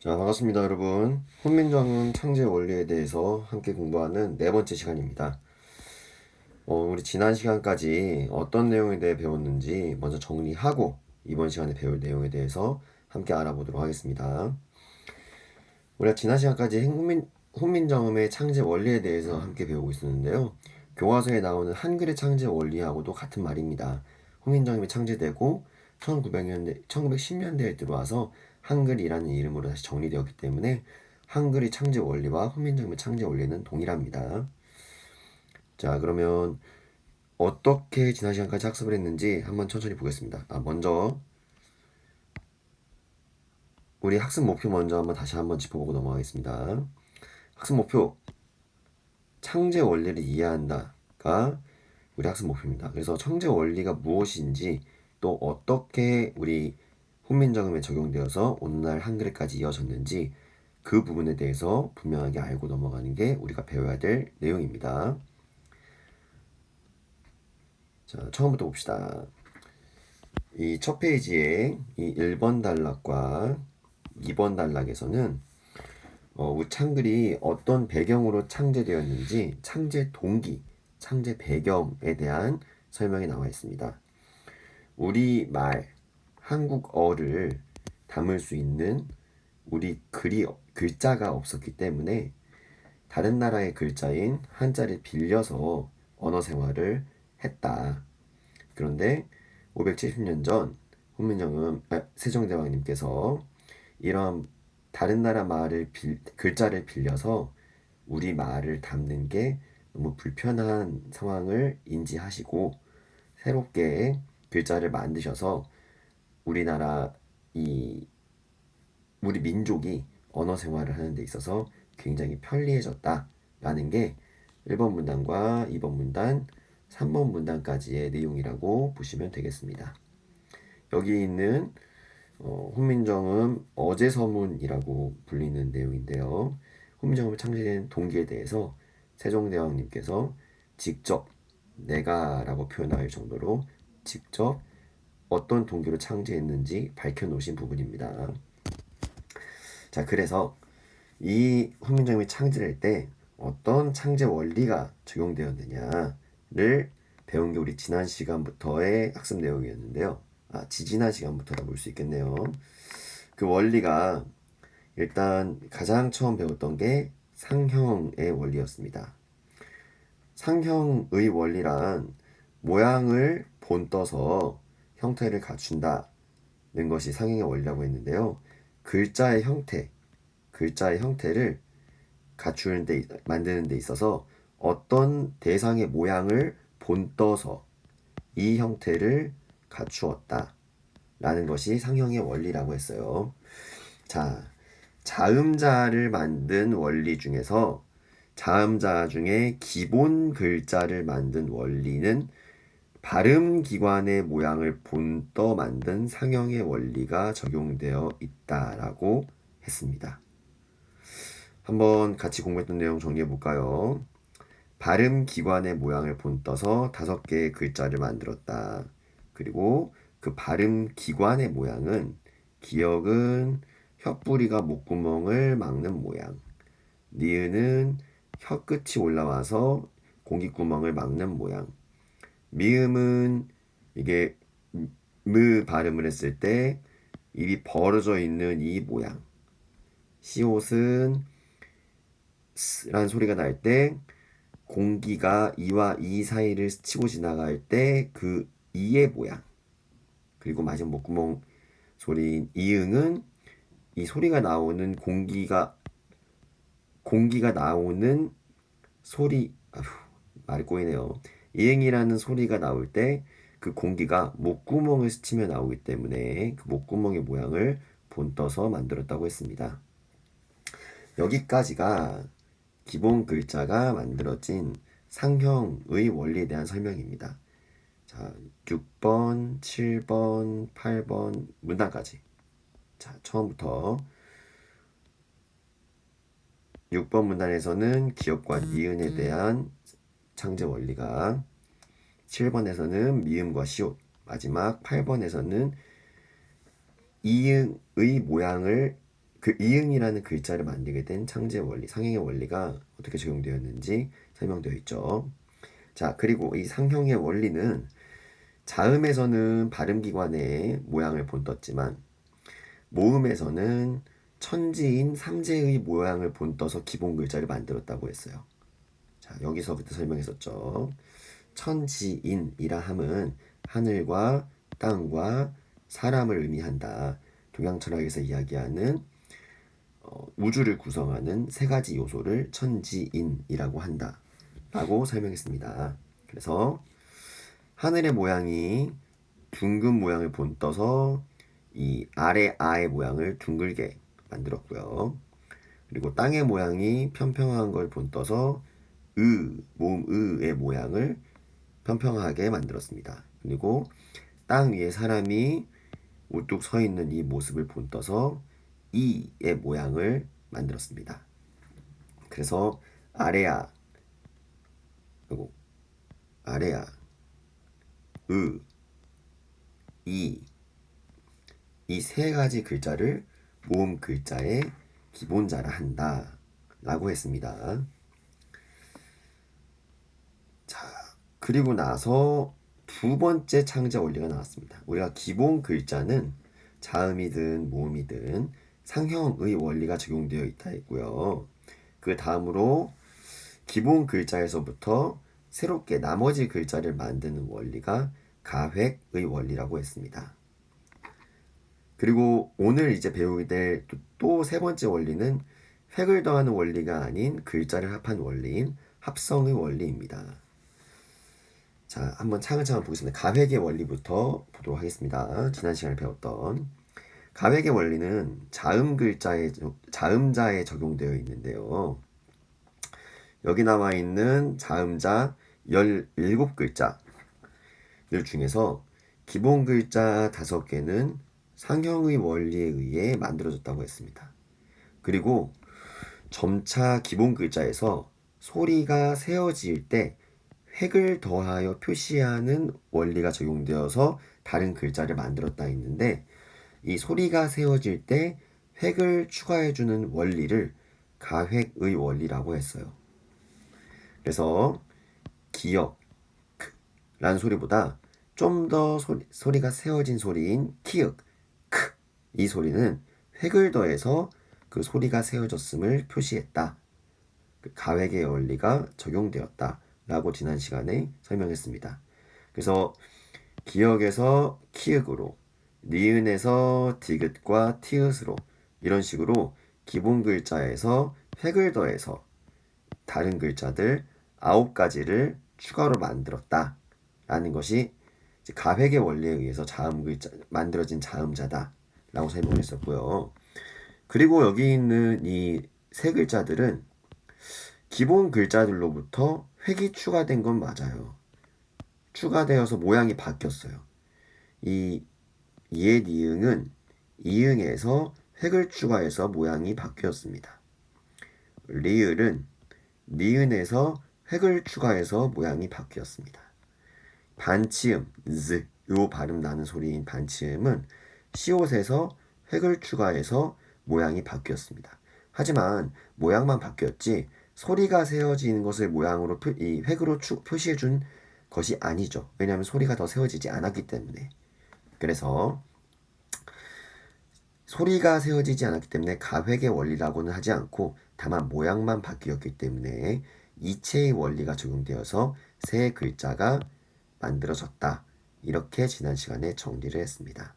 자, 반갑습니다, 여러분. 훈민정음 창제 원리에 대해서 함께 공부하는 네 번째 시간입니다. 우리 지난 시간까지 어떤 내용에 대해 배웠는지 먼저 정리하고 이번 시간에 배울 내용에 대해서 함께 알아보도록 하겠습니다. 우리가 지난 시간까지 훈민정음의 창제 원리에 대해서 함께 배우고 있었는데요. 교과서에 나오는 한글의 창제 원리하고도 같은 말입니다. 훈민정음이 창제되고 1910년대에 들어와서 한글이라는 이름으로 다시 정리되었기 때문에 한글의 창제 원리와 훈민정음의 창제 원리는 동일합니다. 자, 그러면 어떻게 지난 시간까지 학습을 했는지 한번 천천히 보겠습니다. 먼저 우리 학습 목표 먼저 다시 한번 짚어보고 넘어가겠습니다. 학습 목표, 창제 원리를 이해한다가 우리 학습 목표입니다. 그래서 창제 원리가 무엇인지 또 어떻게 우리 훈민정음에 적용되어서 오늘날 한글에까지 이어졌는지 그 부분에 대해서 분명하게 알고 넘어가는 게 우리가 배워야 될 내용입니다. 자, 처음부터 봅시다. 이 첫 페이지에 이 1번 단락과 2번 단락에서는 우리 창글이 어떤 배경으로 창제되었는지 창제 동기, 창제 배경에 대한 설명이 나와 있습니다. 우리 말, 한국어를 담을 수 있는 우리 글자가 없었기 때문에 다른 나라의 글자인 한자를 빌려서 언어 생활을 했다. 그런데 570년 전 세종대왕님께서 이런 다른 나라 글자를 빌려서 우리 말을 담는 게 너무 불편한 상황을 인지하시고 새롭게 글자를 만드셔서 우리나라 이 우리 민족이 언어 생활을 하는 데 있어서 굉장히 편리해졌다라는 게 1번 문단과 2번 문단, 3번 문단까지의 내용이라고 보시면 되겠습니다. 여기 있는 훈민정음 어제서문이라고 불리는 내용인데요. 훈민정음이 창제된 동기에 대해서 세종대왕님께서 직접 내가라고 표현할 정도로 직접 어떤 동기로 창제했는지 밝혀놓으신 부분입니다. 자, 그래서 이 훈민정음이 창제될 때 어떤 창제 원리가 적용되었느냐를 배운 게 우리 지난 시간부터의 학습 내용이었는데요. 지지난 시간부터라 볼 수 있겠네요. 그 원리가 일단 가장 처음 배웠던 게 상형의 원리였습니다. 상형의 원리란 모양을 본떠서 형태를 갖춘다는 것이 상형의 원리라고 했는데요. 글자의 형태를 만드는 데 있어서 어떤 대상의 모양을 본떠서 이 형태를 갖추었다 라는 것이 상형의 원리라고 했어요. 자, 자음자를 만든 원리 중에서 자음자 중에 기본 글자를 만든 원리는 발음기관의 모양을 본떠 만든 상형의 원리가 적용되어 있다라고 했습니다. 한번 같이 공부했던 내용 정리해 볼까요? 발음기관의 모양을 본떠서 5개의 글자를 만들었다. 그리고 그 발음기관의 모양은 기역은 혀뿌리가 목구멍을 막는 모양, 니은은 혀끝이 올라와서 공기구멍을 막는 모양, 미음은 이게 발음을 했을 때 입이 벌어져 있는 이 모양, 시옷은 스란 소리가 날 때 공기가 이와 이 사이를 스치고 지나갈 때 그 이의 모양, 그리고 마지막 목구멍 소리인 이응은 이 소리가 나오는 공기가 나오는 소리, 말이 꼬이네요. 이응이라는 소리가 나올 때 그 공기가 목구멍을 스치며 나오기 때문에 그 목구멍의 모양을 본떠서 만들었다고 했습니다. 여기까지가 기본 글자가 만들어진 상형의 원리에 대한 설명입니다. 자, 6번, 7번, 8번 문단까지. 자, 처음부터 6번 문단에서는 기역과 니은에 대한 창제 원리가, 7번에서는 미음과 시옷, 마지막 8번에서는 이응의 모양을 그 이응이라는 글자를 만들게 된 창제 원리, 상형의 원리가 어떻게 적용되었는지 설명되어 있죠. 자, 그리고 이 상형의 원리는 자음에서는 발음기관의 모양을 본떴지만 모음에서는 천지인 삼재의 모양을 본떠서 기본 글자를 만들었다고 했어요. 자, 여기서부터 설명했었죠. 천지인이라 함은 하늘과 땅과 사람을 의미한다. 동양 철학에서 이야기하는 우주를 구성하는 세 가지 요소를 천지인이라고 한다. 라고 설명했습니다. 그래서 하늘의 모양이 둥근 모양을 본떠서 이 아래 아의 모양을 둥글게 만들었고요. 그리고 땅의 모양이 평평한 걸 본떠서 모음 의의 모양을 평평하게 만들었습니다. 그리고 땅 위에 사람이 우뚝 서 있는 이 모습을 본떠서 이의 모양을 만들었습니다. 그래서 아래야, 그리고 아래야, 이 세 가지 글자를 모음 글자의 기본자라 한다 라고 했습니다. 자, 그리고 나서 두 번째 창제 원리가 나왔습니다. 우리가 기본 글자는 자음이든 모음이든 상형의 원리가 적용되어 있다 했고요. 그 다음으로 기본 글자에서부터 새롭게 나머지 글자를 만드는 원리가 가획의 원리라고 했습니다. 그리고 오늘 이제 배우게 될 또 세 번째 원리는 획을 더하는 원리가 아닌 글자를 합한 원리인 합성의 원리입니다. 자, 한번 차근차근 보겠습니다. 가획의 원리부터 보도록 하겠습니다. 지난 시간에 배웠던 가획의 원리는 자음자에 적용되어 있는데요. 여기 나와 있는 자음자 17글자들 중에서 기본 글자 5개는 상형의 원리에 의해 만들어졌다고 했습니다. 그리고 점차 기본 글자에서 소리가 세어질 때 획을 더하여 표시하는 원리가 적용되어서 다른 글자를 만들었다 했는데 이 소리가 세어질 때 획을 추가해주는 원리를 가획의 원리라고 했어요. 그래서 기역, 라는 소리보다 좀 더 소리가 세어진 소리인 키읔, 크, 이 소리는 획을 더해서 그 소리가 세어졌음을 표시했다. 그 가획의 원리가 적용되었다. 라고 지난 시간에 설명했습니다. 그래서 기역에서 키읔으로, 니은에서 디귿과 티읕으로 이런 식으로 기본 글자에서 획을 더해서 다른 글자들 9가지를 추가로 만들었다. 라는 것이 가획의 원리에 의해서 자음 글자 만들어진 자음자다. 라고 설명했었고요. 그리고 여기 있는 이 세 글자들은 기본 글자들로부터 획이 추가된 건 맞아요. 추가되어서 모양이 바뀌었어요. 이 옛 이응은 이응에서 획을 추가해서 모양이 바뀌었습니다. 리을은 니은에서 획을 추가해서 모양이 바뀌었습니다. 반치음, 즈, 요 발음 나는 소리인 반치음은 시옷에서 획을 추가해서 모양이 바뀌었습니다. 하지만 모양만 바뀌었지 소리가 세워지는 것을 모양으로 이 획으로 표시해준 것이 아니죠. 왜냐하면 소리가 더 세워지지 않았기 때문에. 그래서 소리가 세워지지 않았기 때문에 가획의 원리라고는 하지 않고 다만 모양만 바뀌었기 때문에 이체의 원리가 적용되어서 새 글자가 만들어졌다. 이렇게 지난 시간에 정리를 했습니다.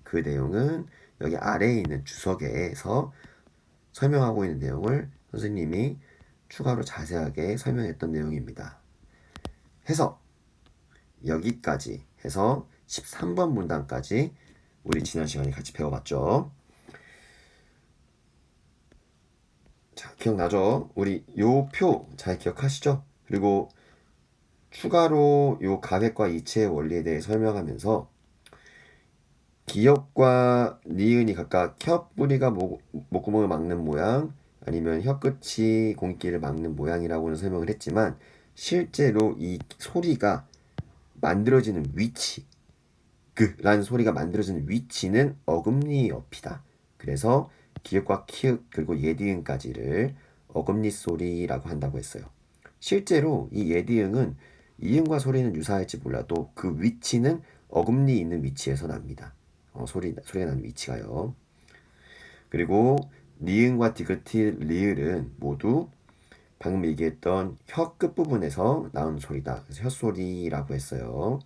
그 내용은 여기 아래에 있는 주석에서 설명하고 있는 내용을 선생님이 추가로 자세하게 설명했던 내용입니다. 해서 여기까지 해서 13번 문단까지 우리 지난 시간에 같이 배워봤죠. 자, 기억나죠? 우리 요 표 잘 기억하시죠? 그리고 추가로 요 가획과 이체의 원리에 대해 설명하면서 기역과 니은이 각각 혀 뿌리가 목구멍을 막는 모양 아니면 혀 끝이 공기를 막는 모양이라고는 설명을 했지만 실제로 이 소리가 만들어지는 위치 라는 소리가 만들어지는 위치는 어금니 옆이다. 그래서 기읍과 키읔 그리고 예디응까지를 어금니 소리라고 한다고 했어요. 실제로 이 예디응은 이응과 소리는 유사할지 몰라도 그 위치는 어금니 있는 위치에서 납니다. 소리가 나는 위치가요. 그리고 니은과 디귿티, 리을은 모두 방금 얘기했던 혀 끝부분에서 나오는 소리다. 그래서 혀소리라고 했어요.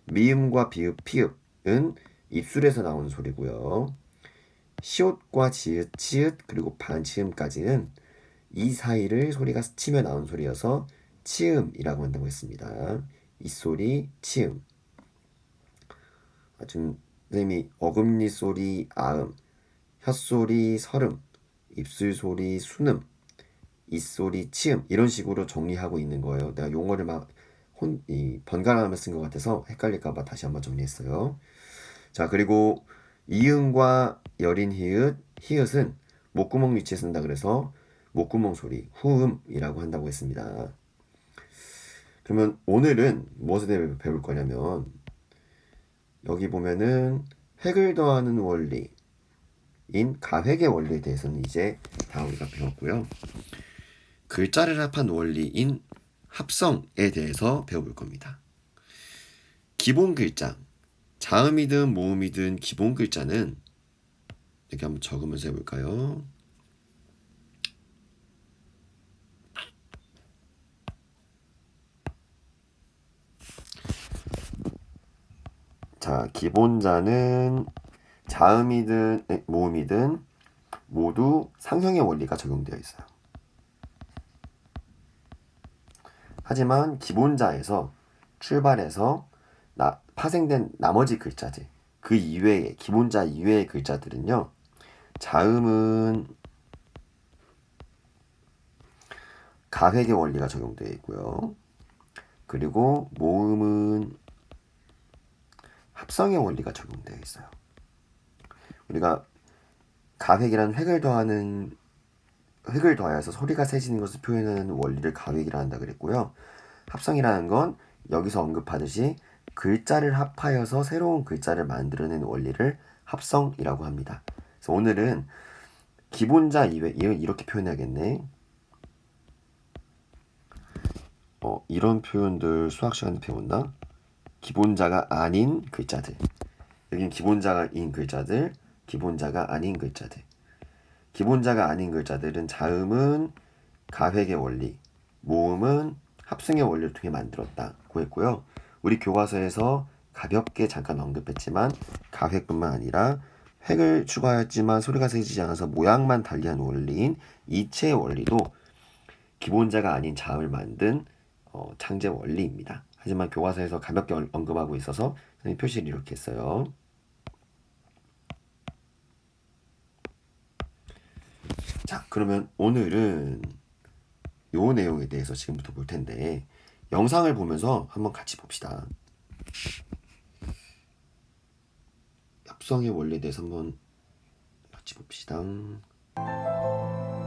미음과 비읍, 피읍은 입술에서 나오는 소리고요. 시옷과 지읒, 치읒, 그리고 반치음까지는 이 사이를 소리가 스치며 나오는 소리여서 치음이라고 한다고 했습니다. 이 소리, 치음. 지금 선생님이 어금니 소리, 아음, 혓소리, 설음, 입술 소리, 순음, 입소리, 치음 이런 식으로 정리하고 있는 거예요. 내가 용어를 막 번갈아가며 쓴 것 같아서 헷갈릴까봐 다시 한번 정리했어요. 자, 그리고 이응과 여린 히읗, 히읗은 목구멍 위치에 쓴다 그래서 목구멍 소리, 후음이라고 한다고 했습니다. 그러면 오늘은 무엇에 대해 배울 거냐면 여기 보면은 획을 더하는 원리인 가획의 원리에 대해서는 이제 다 우리가 배웠고요. 글자를 합한 원리인 합성에 대해서 배워볼 겁니다. 기본 글자, 자음이든 모음이든 기본 글자는 이렇게 한번 적으면서 해볼까요? 자, 기본자는 자음이든 모음이든 모두 상형의 원리가 적용되어 있어요. 하지만 기본자에서 출발해서 파생된 나머지 글자들, 그 이외의 기본자 이외의 글자들은요. 자음은 가획의 원리가 적용되어 있고요. 그리고 모음은 합성의 원리가 적용되어 있어요. 우리가 가획이란 획을 더하여서 소리가 세지는 것을 표현하는 원리를 가획이라 한다 그랬고요. 합성이라는 건 여기서 언급하듯이 글자를 합하여서 새로운 글자를 만들어내는 원리를 합성이라고 합니다. 그래서 오늘은 기본자 이외 이렇게 표현해야겠네. 이런 표현들 수학 시간에 배웠나? 기본자가 아닌 글자들. 여긴 기본자인 글자들, 기본자가 아닌 글자들. 기본자가 아닌 글자들은 자음은 가획의 원리, 모음은 합성의 원리를 통해 만들었다고 했고요. 우리 교과서에서 가볍게 잠깐 언급했지만 가획뿐만 아니라 획을 추가하였지만 소리가 세지지 않아서 모양만 달리한 원리인 이체의 원리도 기본자가 아닌 자음을 만든 창제 원리입니다. 하지만 교과서에서 가볍게 언급하고 있어서 표시를 이렇게 했어요. 자, 그러면 오늘은 요 내용에 대해서 지금부터 볼 텐데 영상을 보면서 한번 같이 봅시다. 합성의 원리에 대해서 한번 같이 봅시다.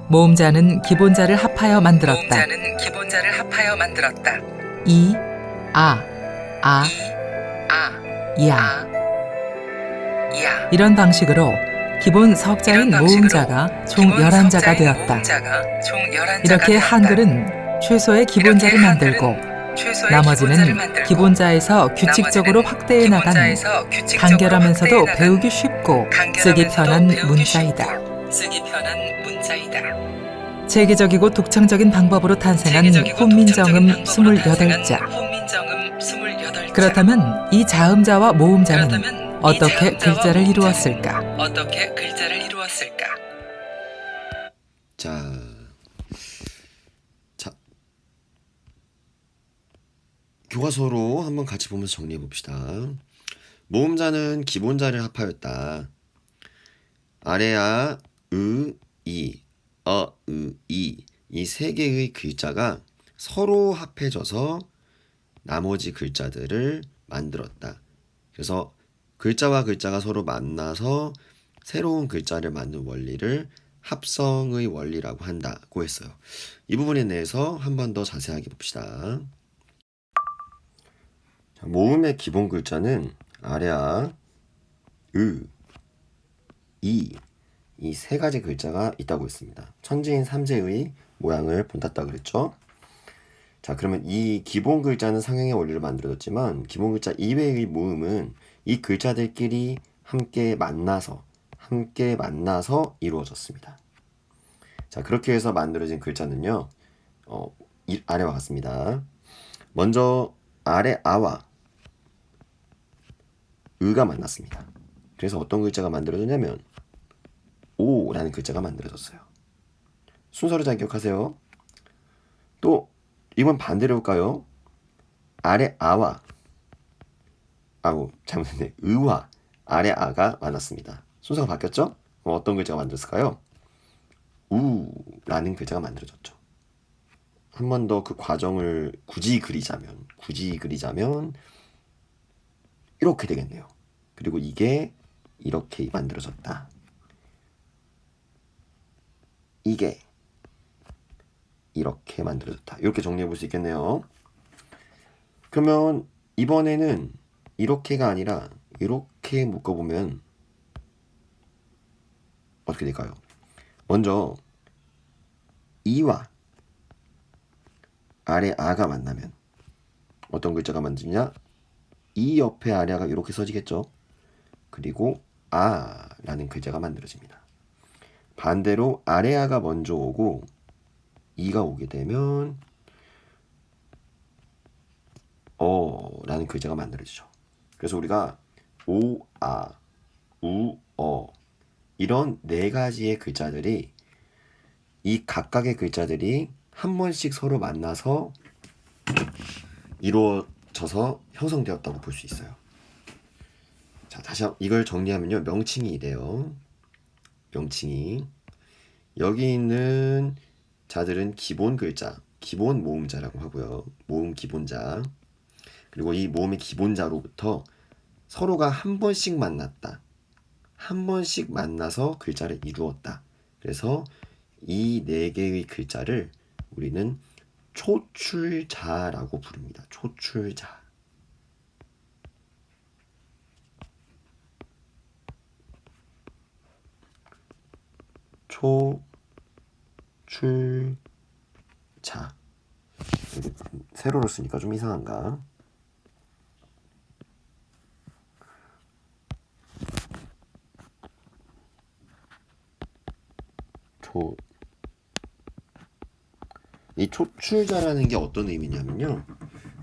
모음자는 기본자를 합하여 만들었다. 모음자는 기본자를 합하여 만들었다. 이, 아, 아, 야. 야. 이런 방식으로 기본 석자인 모음자가 총 11자가 되었다. 이렇게 한글은 최소의 기본자를 만들고 나머지는 기본자에서 규칙적으로 확대해 나가는 간결하면서도 배우기 쉽고 쓰기 편한 문자이다. 체계적이고 독창적인 방법으로 탄생한 훈민정음 28자. 그렇다면 이 자음자와 모음자는 어떻게 글자를 이루었을까? 자, 교과서로 한번 같이 보면서 정리해 봅시다. 모음자는 기본자를 합하였다. 아래아, 으, 이, 이 세 개의 글자가 서로 합해져서 나머지 글자들을 만들었다. 그래서 글자와 글자가 서로 만나서 새로운 글자를 만든 원리를 합성의 원리라고 한다고 했어요. 이 부분에 대해서 한 번 더 자세하게 봅시다. 자, 모음의 기본 글자는 아래아, 으, 이 이 세 가지 글자가 있다고 했습니다. 천지인 삼재의 모양을 본땄다 그랬죠. 자, 그러면 이 기본 글자는 상형의 원리를 만들어졌지만 기본 글자 이외의 모음은 이 글자들끼리 함께 만나서 이루어졌습니다. 자, 그렇게 해서 만들어진 글자는요. 아래와 같습니다. 먼저 아래 아와 의가 만났습니다. 그래서 어떤 글자가 만들어졌냐면 오라는 글자가 만들어졌어요. 순서를 잘 기억하세요. 또 이번 반대로 볼까요? 아래 아와 잘못했네. 의와 아래 아가 만났습니다. 순서가 바뀌었죠? 어떤 글자가 만들었을까요? 우라는 글자가 만들어졌죠. 한 번 더 그 과정을 굳이 그리자면 이렇게 되겠네요. 그리고 이게 이렇게 만들어졌다. 이게 이렇게 만들어졌다. 이렇게 정리해 볼 수 있겠네요. 그러면 이번에는 이렇게가 아니라 이렇게 묶어보면 어떻게 될까요? 먼저 이와 아래 아가 만나면 어떤 글자가 만드냐? 이 옆에 아래아가 이렇게 써지겠죠. 그리고 아라는 글자가 만들어집니다. 반대로 아래아가 먼저 오고 이가 오게 되면 어라는 글자가 만들어지죠. 그래서 우리가 오, 아, 우, 이런 네 가지의 글자들이 이 각각의 글자들이 한 번씩 서로 만나서 이루어져서 형성되었다고 볼 수 있어요. 자, 다시 이걸 정리하면요. 명칭이 돼요. 명칭이. 여기 있는 자들은 기본 글자, 기본 모음자라고 하고요. 모음 기본자. 그리고 이 모음의 기본자로부터 서로가 한 번씩 만났다. 한 번씩 만나서 글자를 이루었다. 그래서 이 네 개의 글자를 우리는 초출자라고 부릅니다. 초출자. 초출자. 세로로 쓰니까 좀 이상한가? 이 초출자라는 게 어떤 의미냐면요.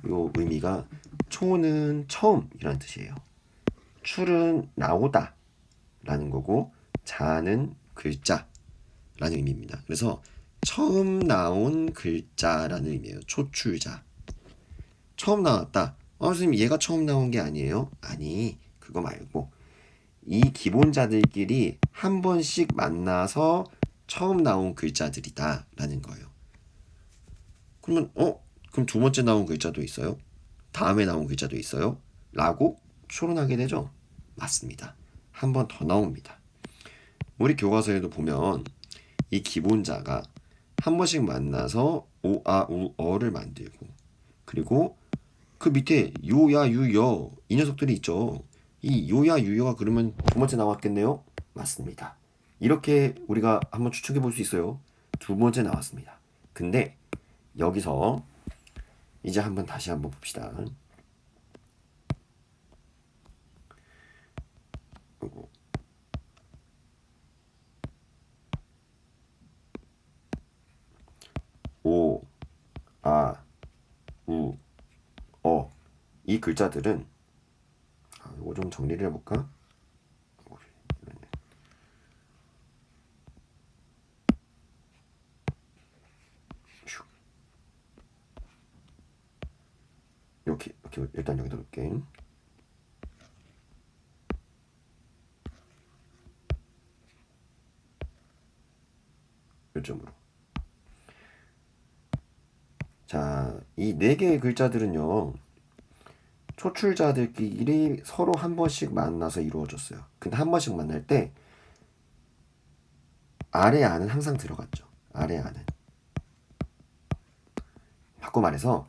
이 의미가 초는 처음이라는 뜻이에요. 출은 나오다 라는 거고 자는 글자라는 의미입니다. 그래서 처음 나온 글자라는 의미예요. 초출자. 처음 나왔다. 선생님 얘가 처음 나온 게 아니에요? 아니, 그거 말고 이 기본자들끼리 한 번씩 만나서 처음 나온 글자들이다 라는 거예요. 그러면 그럼 두 번째 나온 글자도 있어요? 다음에 나온 글자도 있어요? 라고 추론하게 되죠? 맞습니다. 한 번 더 나옵니다. 우리 교과서에도 보면 이 기본자가 한 번씩 만나서 오, 아, 우, 어를 만들고 그리고 그 밑에 요야, 유여 이 녀석들이 있죠. 이 요야, 유여가 그러면 두 번째 나왔겠네요? 맞습니다. 이렇게 우리가 한번 추측해 볼 수 있어요. 두 번째 나왔습니다. 근데 여기서 이제 다시 한번 봅시다. 오, 아, 우, 이 글자들은 이거 좀 정리를 해볼까? 이렇게 일단 여기다 놓을게. 요점으로. 자, 이 네 개의 글자들은요. 초출자들끼리 서로 한 번씩 만나서 이루어졌어요. 근데 한 번씩 만날 때 아래 아는 항상 들어갔죠. 아래 아는. 바꿔 말해서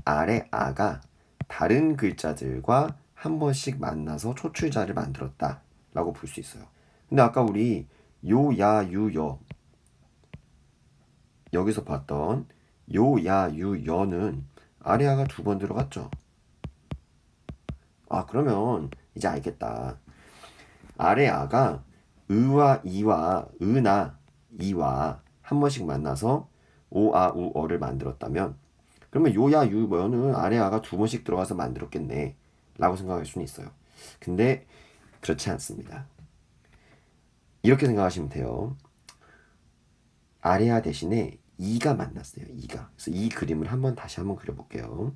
아래 아가 다른 글자들과 한 번씩 만나서 초출자를 만들었다 라고 볼 수 있어요. 근데 아까 우리 요, 야, 유, 여. 여기서 봤던 요, 야, 유, 여는 아래아가 2번 들어갔죠. 아, 그러면 이제 알겠다. 아래아가 으와 이와 으나 이와 한 번씩 만나서 오아 우어를 만들었다면 그러면 요야 유여는 아래아가 2번씩 들어가서 만들었겠네 라고 생각할 수는 있어요. 근데 그렇지 않습니다. 이렇게 생각하시면 돼요. 아래아 대신에 이가 만났어요. 이가. 그래서 이 그림을 다시 한번 그려볼게요.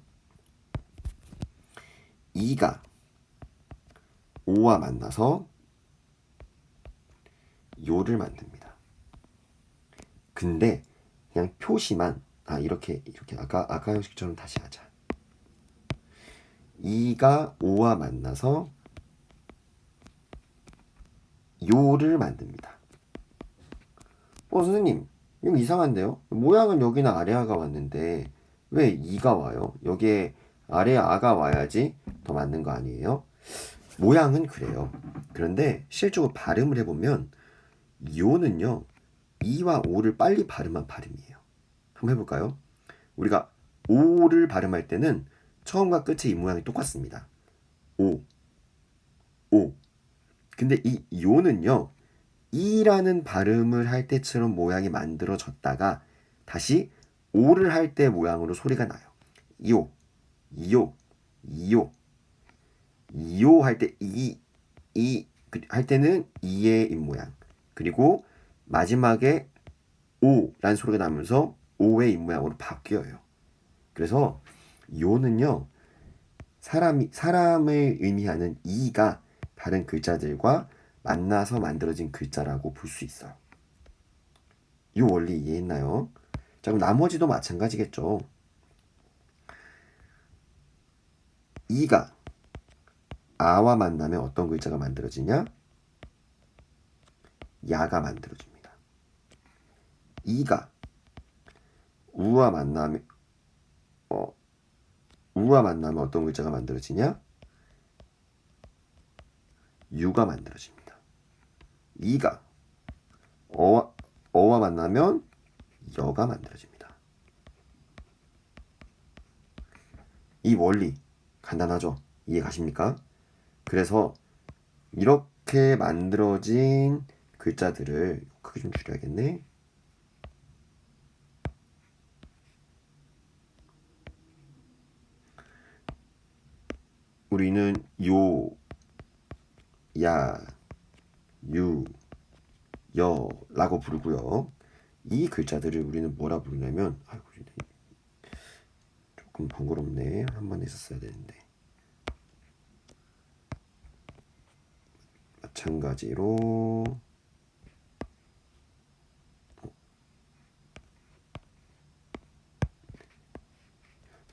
이가 오와 만나서 요를 만듭니다. 근데 그냥 표시만 이렇게 아까 형식처럼 다시 하자. 이가 오와 만나서 요를 만듭니다. 선생님 이거 이상한데요? 모양은 여기나 아래아가 왔는데 왜 이가 와요? 여기에 아래아가 와야지 더 맞는 거 아니에요? 모양은 그래요. 그런데 실제로 발음을 해보면 요는요 이와 오를 빨리 발음한 발음이에요. 한번 해볼까요? 우리가 오를 발음할 때는 처음과 끝의 이 모양이 똑같습니다. 오, 오. 근데 이 요는요 이라는 발음을 할 때처럼 모양이 만들어졌다가 다시 오를 할 때 모양으로 소리가 나요. 요, 요, 요, 요 할 때 할 때는 이의 입모양. 그리고 마지막에 오라는 소리가 나면서 오의 입모양으로 바뀌어요. 그래서 요는요 사람을 의미하는 이가 다른 글자들과 만나서 만들어진 글자라고 볼 수 있어요. 이 원리 이해했나요? 자, 그럼 나머지도 마찬가지겠죠. 이가 아와 만나면 어떤 글자가 만들어지냐? 야가 만들어집니다. 이가 우와 만나면 어떤 글자가 만들어지냐? 유가 만들어집니다. 이가 어와 만나면 여가 만들어집니다. 이 원리 간단하죠? 이해 가십니까? 그래서 이렇게 만들어진 글자들을 크게 좀 줄여야겠네. 우리는 요, 야, 유, 여라고 부르고요. 이 글자들을 우리는 뭐라 부르냐면 조금 번거롭네. 한 번 했었어야 되는데. 마찬가지로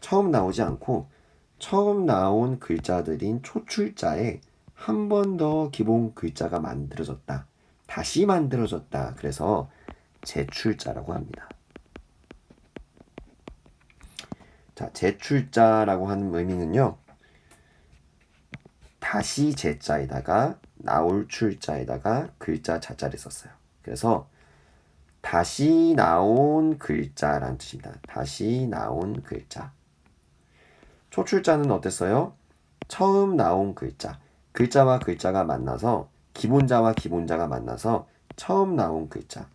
처음 나오지 않고 처음 나온 글자들인 초출자에 한 번 더 기본 글자가 만들어졌다. 다시 만들어졌다. 그래서 재출자라고 합니다. 자, 재출자라고 하는 의미는요. 다시 재자에다가 나올 출자에다가 글자 자자를 썼어요. 그래서 다시 나온 글자라는 뜻입니다. 다시 나온 글자. 초출자는 어땠어요? 처음 나온 글자. 글자와 글자가 만나서 기본자와 기본자가 만나서 처음 나온 글자.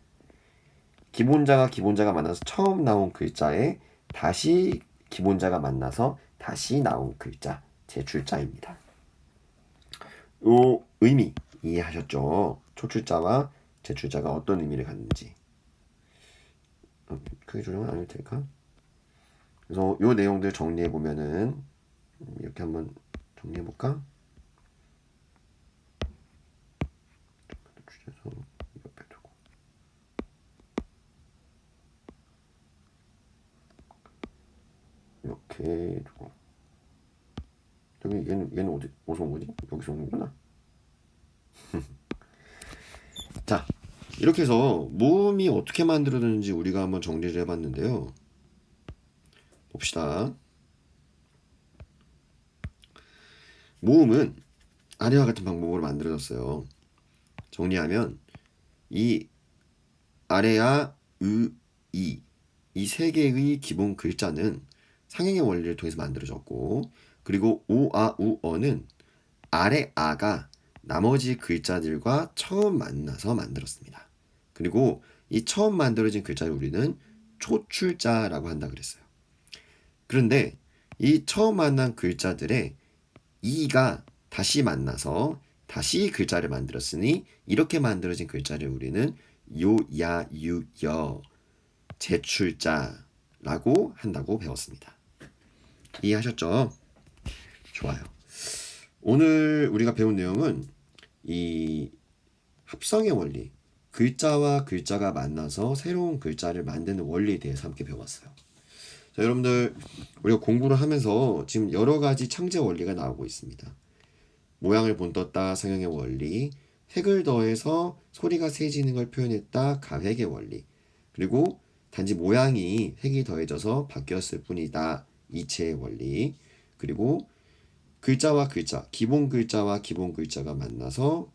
기본자가 기본자가 만나서 처음 나온 글자에 다시 기본자가 만나서 다시 나온 글자. 재출자입니다. 요 의미 이해하셨죠? 초출자와 재출자가 어떤 의미를 갖는지. 크게 조정은 안 해도 될까? 그래서 요 내용들 정리해 보면은 이렇게 한번 정리해 볼까? 줄여서 옆에 두고 이렇게 두고 여기 얘는 어디서 온 거지? 여기서 온 거구나. 자, 이렇게 해서 모음이 어떻게 만들어지는지 우리가 한번 정리를 해봤는데요. 봅시다. 모음은 아래와 같은 방법으로 만들어졌어요. 정리하면 이 아래아, 으, 이 세 개의 기본 글자는 상행의 원리를 통해서 만들어졌고, 그리고 오, 아, 우, 어는 아래 아가 나머지 글자들과 처음 만나서 만들었습니다. 그리고 이 처음 만들어진 글자를 우리는 초출자라고 한다 그랬어요. 그런데 이 처음 만난 글자들의 이가 다시 만나서 다시 글자를 만들었으니 이렇게 만들어진 글자를 우리는 요, 야, 유, 여 제출자라고 한다고 배웠습니다. 이해하셨죠? 좋아요. 오늘 우리가 배운 내용은 이 합성의 원리, 글자와 글자가 만나서 새로운 글자를 만드는 원리에 대해서 함께 배워봤어요. 자, 여러분들 우리가 공부를 하면서 지금 여러 가지 창제 원리가 나오고 있습니다. 모양을 본떴다 상형의 원리, 색을 더해서 소리가 세지는 걸 표현했다 가획의 원리, 그리고 단지 모양이 색이 더해져서 바뀌었을 뿐이다 이체의 원리, 그리고 글자와 글자, 기본 글자와 기본 글자가 만나서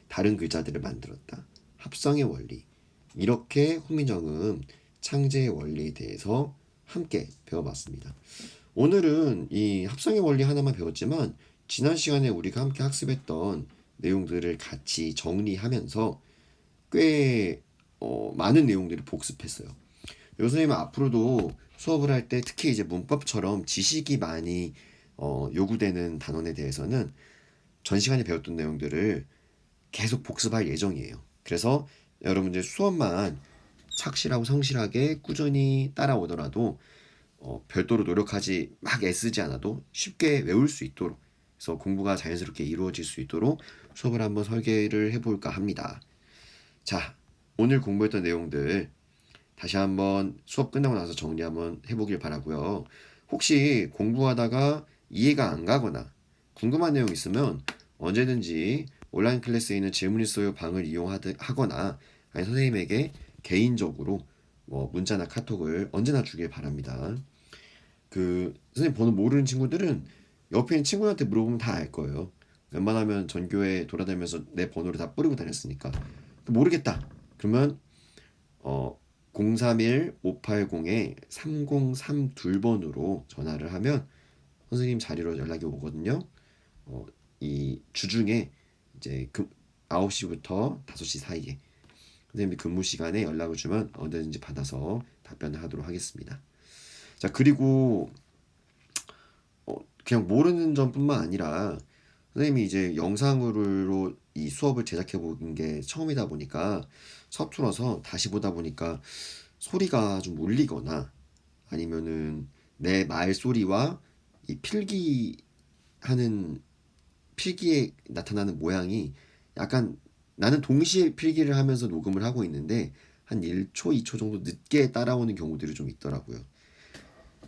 다른 글자들을 만들었다 합성의 원리, 이렇게 훈민정음 창제의 원리에 대해서 함께 배워봤습니다. 오늘은 이 합성의 원리 하나만 배웠지만 지난 시간에 우리가 함께 학습했던 내용들을 같이 정리하면서 꽤 많은 내용들을 복습했어요. 선생님은 앞으로도 수업을 할 때 특히 이제 문법처럼 지식이 많이 요구되는 단원에 대해서는 전 시간에 배웠던 내용들을 계속 복습할 예정이에요. 그래서 여러분들 수업만 착실하고 성실하게 꾸준히 따라오더라도 별도로 노력하지 막 애쓰지 않아도 쉽게 외울 수 있도록, 그래서 공부가 자연스럽게 이루어질 수 있도록 수업을 한번 설계를 해볼까 합니다. 자, 오늘 공부했던 내용들 다시 한번 수업 끝나고 나서 정리 한번 해보길 바라고요. 혹시 공부하다가 이해가 안 가거나 궁금한 내용 있으면 언제든지 온라인 클래스에 있는 질문 있어요 방을 이용하거나 아니 선생님에게 개인적으로 문자나 카톡을 언제나 주길 바랍니다. 선생님 번호 모르는 친구들은 옆에 있는 친구한테 물어보면 다 알 거예요. 웬만하면 전교에 돌아다니면서 내 번호를 다 뿌리고 다녔으니까. 모르겠다 그러면 031-580-3032번으로 전화를 하면 선생님 자리로 연락이 오거든요. 이 주중에 이제 9시부터 5시 사이에 선생님이 근무 시간에 연락을 주면 언제든지 받아서 답변을 하도록 하겠습니다. 자, 그리고 그냥 모르는 점뿐만 아니라 선생님이 이제 영상으로 이 수업을 제작해 본 게 처음이다 보니까 서툴어서 다시 보다 보니까 소리가 좀 울리거나 아니면은 내 말소리와 이 필기에 나타나는 모양이 약간 나는 동시에 필기를 하면서 녹음을 하고 있는데 한 1초, 2초 정도 늦게 따라오는 경우들이 좀 있더라고요.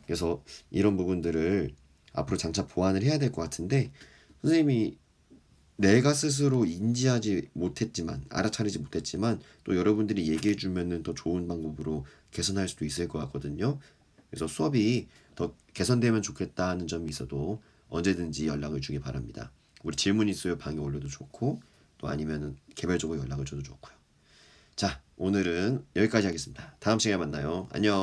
그래서 이런 부분들을 앞으로 장차 보완을 해야 될 것 같은데 선생님이 내가 스스로 인지하지 못했지만 알아차리지 못했지만 또 여러분들이 얘기해 주면은 더 좋은 방법으로 개선할 수도 있을 것 같거든요. 그래서 수업이 더 개선되면 좋겠다 하는 점이 있어도 언제든지 연락을 주기 바랍니다. 우리 질문 있어요 방에 올려도 좋고 또 아니면은 개별적으로 연락을 줘도 좋고요. 자, 오늘은 여기까지 하겠습니다. 다음 시간에 만나요. 안녕.